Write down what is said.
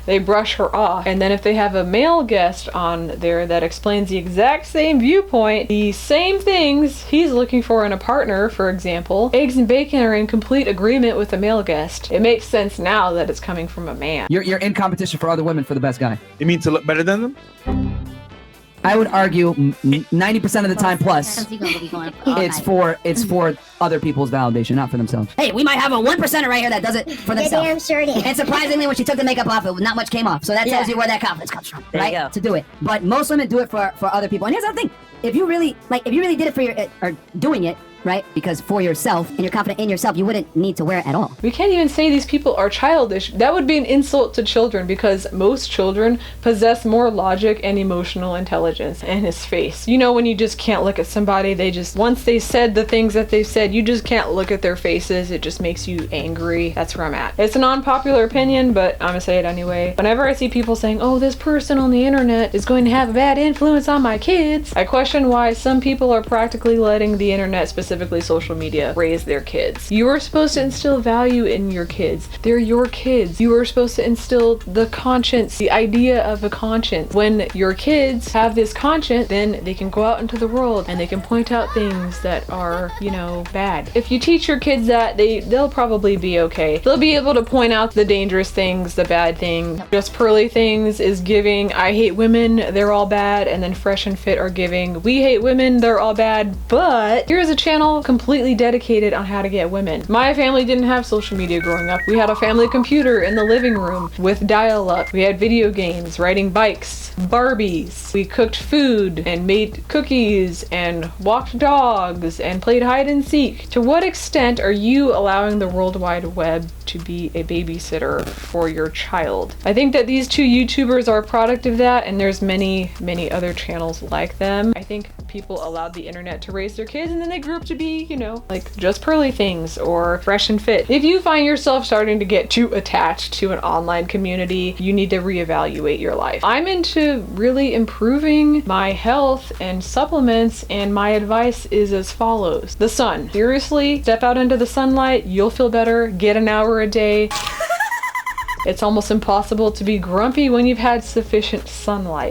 they brush her off. And then if they have a male guest on there that explains the exact same viewpoint, the same things he's looking for in a partner, for example, eggs and bacon are in complete agreement with the male guest. It makes sense now that it's coming from a man. You're in competition for other women for the best guy. You mean to look better than them? I would argue 90% of the time plus it's for other people's validation, not for themselves. Hey, we might have a 1%er right here that does it for themselves. Damn sure it is. And surprisingly, when she took the makeup off, not much came off. So that tells you where that confidence comes from, right? To do it. But most women do it for other people. And here's the thing: if you really did it for your or doing it. Right? Because for yourself, and you're confident in yourself, you wouldn't need to wear it at all. We can't even say these people are childish. That would be an insult to children, because most children possess more logic and emotional intelligence. And his face. You know when you just can't look at somebody, once they said the things that they've said, you just can't look at their faces. It just makes you angry. That's where I'm at. It's an unpopular opinion, but I'm gonna say it anyway. Whenever I see people saying, oh, this person on the internet is going to have a bad influence on my kids, I question why some people are practically letting the internet, specifically social media, raise their kids. You are supposed to instill value in your kids. They're your kids. You are supposed to instill the conscience, the idea of a conscience. When your kids have this conscience, then they can go out into the world and they can point out things that are, bad. If you teach your kids that, they'll probably be okay. They'll be able to point out the dangerous things, the bad things. Just Pearly Things is giving, I hate women, they're all bad, and then Fresh and Fit are giving, we hate women, they're all bad, but here's a channel completely dedicated on how to get women. My family didn't have social media growing up. We had a family computer in the living room with dial-up. We had video games, riding bikes, Barbies. We cooked food and made cookies and walked dogs and played hide and seek. To what extent are you allowing the World Wide Web to be a babysitter for your child? I think that these two YouTubers are a product of that, and there's many, many other channels like them. I think people allowed the internet to raise their kids, and then they grew up to be, like Just Pearly Things or Fresh and Fit. If you find yourself starting to get too attached to an online community, you need to reevaluate your life. I'm into really improving my health and supplements, and my advice is as follows. The sun. Seriously, step out into the sunlight, you'll feel better. Get an hour a day. It's almost impossible to be grumpy when you've had sufficient sunlight.